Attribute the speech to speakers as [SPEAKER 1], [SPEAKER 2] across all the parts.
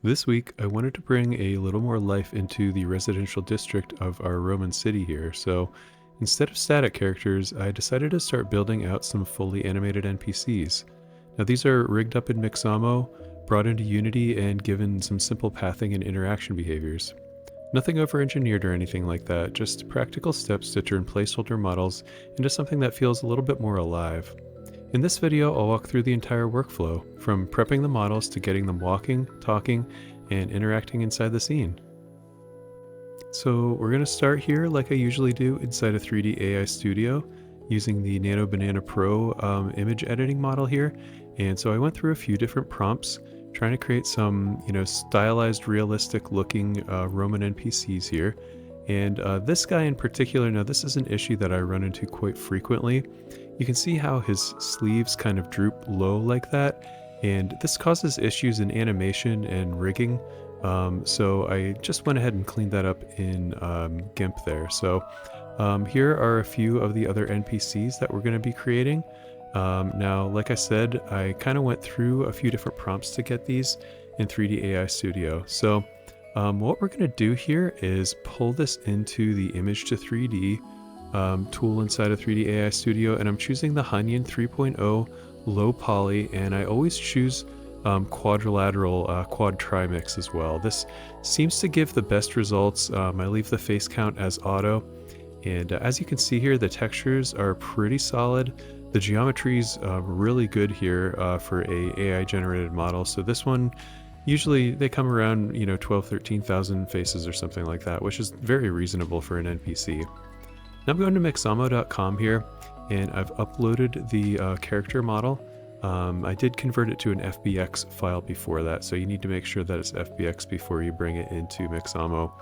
[SPEAKER 1] This week, I wanted to bring a little more life into the residential district of our Roman city here. So instead of static characters, I decided to start building out some fully animated NPCs. Now, these are rigged up in Mixamo, brought into Unity, and given some simple pathing and interaction behaviors. Nothing over engineered or anything like that, just practical steps to turn placeholder models into something that feels a little bit more alive. In this video, I'll walk through the entire workflow, from prepping the models to getting them walking, talking, and interacting inside the scene. So we're going to start here like I usually do inside a 3D AI Studio using the Nano Banana Pro image editing model here. And so I went through a few different prompts trying to create some, stylized, realistic looking Roman NPCs here. And this guy in particular, now this is an issue that I run into quite frequently. You can see how his sleeves kind of droop low like that, and this causes issues in animation and rigging. So I just went ahead and cleaned that up in GIMP there. So here are a few of the other NPCs that we're going to be creating. Now, like I said, I kind of went through a few different prompts to get these in 3D AI Studio. So what we're going to do here is pull this into the image to 3D tool inside of 3D AI Studio, and I'm choosing the Hunyan 3.0 low poly, and I always choose quadrilateral quad trimix as well. This seems to give the best results. I leave the face count as auto, and as you can see here, the textures are pretty solid. The geometry's really good here for a AI generated model. So this one, usually they come around 12, 13,000 faces or something like that, which is very reasonable for an NPC. Now I'm going to mixamo.com here, and I've uploaded the character model. I did convert it to an FBX file before that, so you need to make sure that it's FBX before you bring it into Mixamo.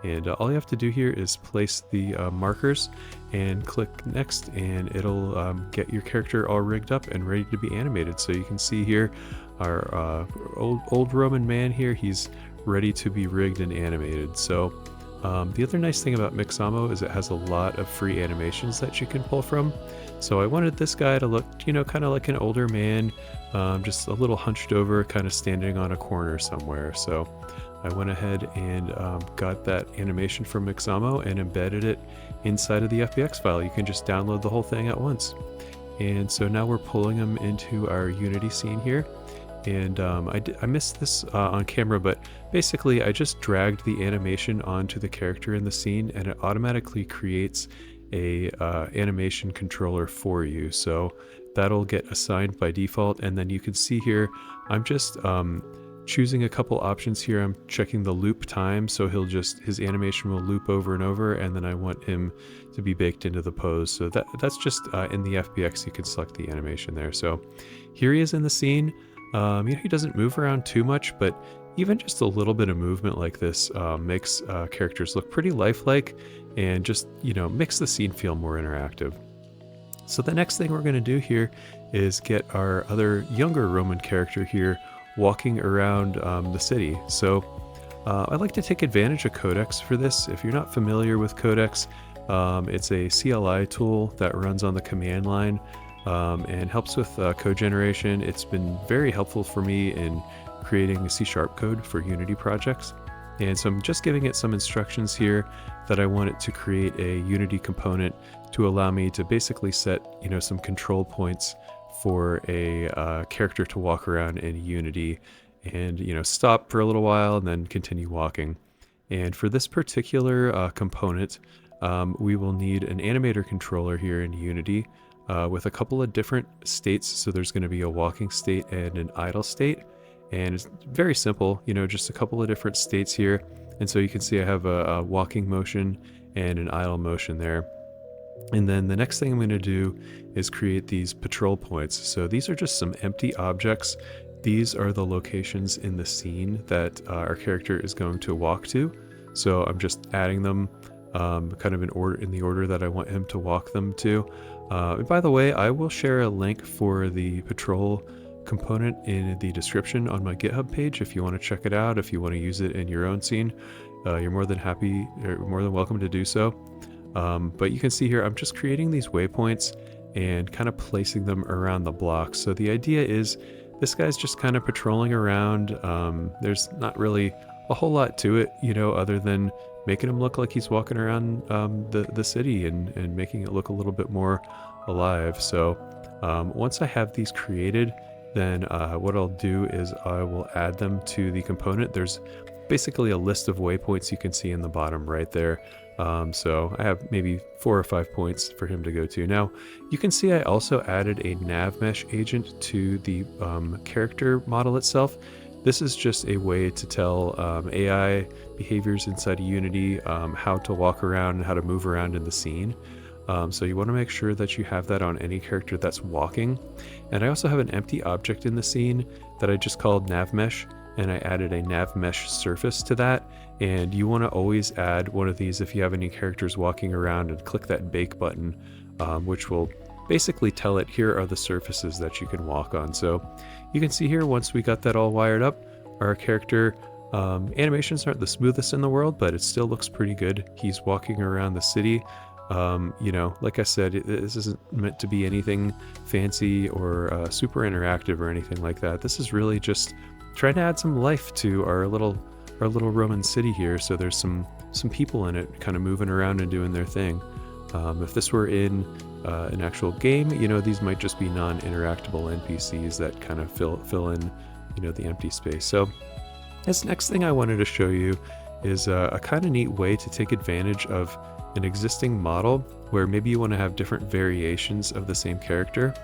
[SPEAKER 1] And all you have to do here is place the markers and click next, and it'll get your character all rigged up and ready to be animated. So you can see here our old Roman man here, he's ready to be rigged and animated. So the other nice thing about Mixamo is it has a lot of free animations that you can pull from. So I wanted this guy to look, kind of like an older man, just a little hunched over, kind of standing on a corner somewhere. So I went ahead and got that animation from Mixamo and embedded it inside of the FBX file. You can just download the whole thing at once. And so now we're pulling them into our Unity scene here. And I missed this on camera, but basically I just dragged the animation onto the character in the scene, and it automatically creates a animation controller for you. So that'll get assigned by default, and then you can see here I'm just choosing a couple options here. I'm checking the loop time, so his animation will loop over and over, and then I want him to be baked into the pose. So that's just in the FBX, you can select the animation there. So here he is in the scene. He doesn't move around too much, but even just a little bit of movement like this makes characters look pretty lifelike and just, makes the scene feel more interactive. So the next thing we're going to do here is get our other younger Roman character here walking around the city. So I like to take advantage of Codex for this. If you're not familiar with Codex, it's a CLI tool that runs on the command line. And helps with code generation. It's been very helpful for me in creating C# code for Unity projects. And so I'm just giving it some instructions here that I want it to create a Unity component to allow me to basically set, some control points for a character to walk around in Unity and, stop for a little while and then continue walking. And for this particular component, we will need an animator controller here in Unity. With a couple of different states. So there's going to be a walking state and an idle state. And it's very simple, just a couple of different states here. And so you can see I have a walking motion and an idle motion there. And then the next thing I'm going to do is create these patrol points. So these are just some empty objects. These are the locations in the scene that our character is going to walk to. So I'm just adding them kind of in the order that I want him to walk them to. And by the way, I will share a link for the patrol component in the description on my GitHub page if you want to check it out. If you want to use it in your own scene, you're more than welcome to do so. But you can see here, I'm just creating these waypoints and kind of placing them around the blocks. So the idea is this guy's just kind of patrolling around. There's not really a whole lot to it, other than making him look like he's walking around the city and making it look a little bit more alive. So once I have these created, then what I'll do is I will add them to the component. There's basically a list of waypoints you can see in the bottom right there. So I have maybe 4 or 5 points for him to go to. Now, you can see I also added a nav mesh agent to the character model itself. This is just a way to tell AI behaviors inside of Unity how to walk around and how to move around in the scene. So you want to make sure that you have that on any character that's walking. And I also have an empty object in the scene that I just called nav mesh, and I added a nav mesh surface to that. And you want to always add one of these if you have any characters walking around, and click that bake button, which will basically tell it here are the surfaces that you can walk on. So you can see here, once we got that all wired up, our character animations aren't the smoothest in the world, but it still looks pretty good. He's walking around the city. Like I said, this isn't meant to be anything fancy or super interactive or anything like that. This is really just trying to add some life to our little Roman city here. So there's some people in it kind of moving around and doing their thing. If this were in an actual game, these might just be non-interactable NPCs that kind of fill in, the empty space. So this next thing I wanted to show you is a kind of neat way to take advantage of an existing model where maybe you want to have different variations of the same character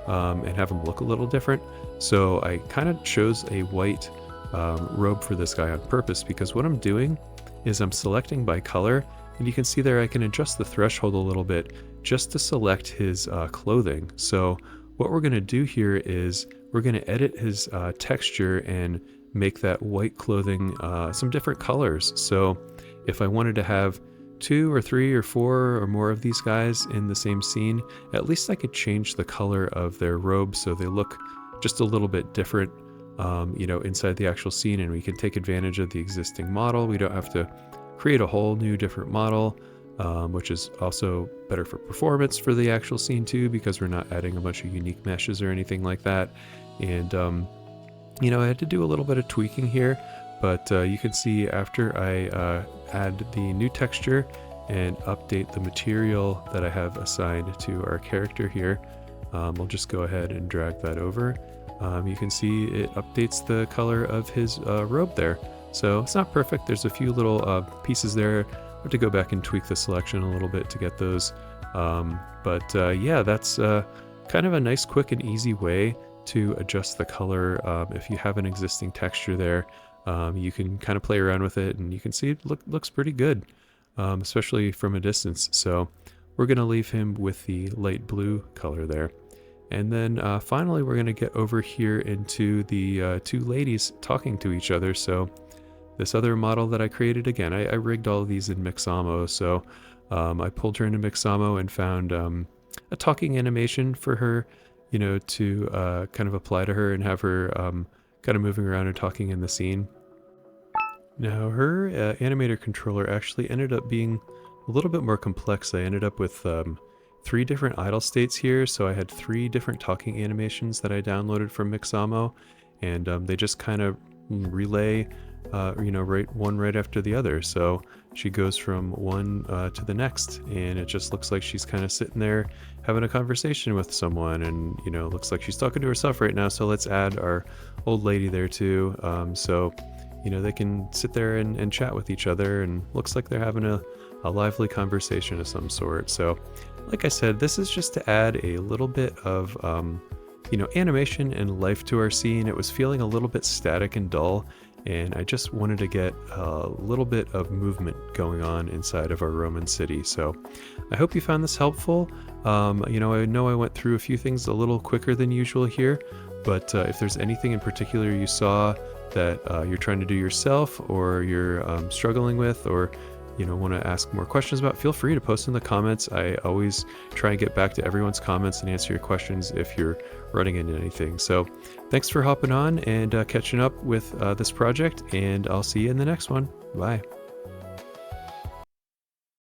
[SPEAKER 1] and have them look a little different. So I kind of chose a white robe for this guy on purpose, because what I'm doing is I'm selecting by color, and you can see there I can adjust the threshold a little bit just to select his clothing. So what we're going to do here is we're going to edit his texture and make that white clothing some different colors. So if I wanted to have 2 or 3 or 4 or more of these guys in the same scene, at least I could change the color of their robes so they look just a little bit different, inside the actual scene, and we can take advantage of the existing model. We don't have to create a whole new different model, which is also better for performance for the actual scene too, because we're not adding a bunch of unique meshes or anything like that. And I had to do a little bit of tweaking here, but you can see after I add the new texture and update the material that I have assigned to our character here, we'll just go ahead and drag that over. You can see it updates the color of his robe there. So it's not perfect. There's a few little pieces there. I have to go back and tweak the selection a little bit to get those. Yeah, that's kind of a nice, quick, and easy way to adjust the color. If you have an existing texture there, you can kind of play around with it, and you can see it looks pretty good, especially from a distance. So we're going to leave him with the light blue color there. And then finally, we're going to get over here into the 2 ladies talking to each other. So this other model that I created, again, I rigged all of these in Mixamo. So I pulled her into Mixamo and found a talking animation for her, to kind of apply to her and have her kind of moving around and talking in the scene. Now, her animator controller actually ended up being a little bit more complex. I ended up with 3 different idle states here. So I had 3 different talking animations that I downloaded from Mixamo, and they just kind of relay right after the other. So she goes from one to the next, and it just looks like she's kind of sitting there having a conversation with someone, and looks like she's talking to herself right now. So let's add our old lady there too, so they can sit there and chat with each other, and looks like they're having a lively conversation of some sort. So like I said, this is just to add a little bit of animation and life to our scene. It was feeling a little bit static and dull, and I just wanted to get a little bit of movement going on inside of our Roman city. So I hope you found this helpful. I know I went through a few things a little quicker than usual here, but if there's anything in particular you saw that you're trying to do yourself, or you're struggling with, or want to ask more questions about, feel free to post in the comments. I always try and get back to everyone's comments and answer your questions if you're running into anything. So thanks for hopping on and catching up with this project, and I'll see you in the next one. Bye.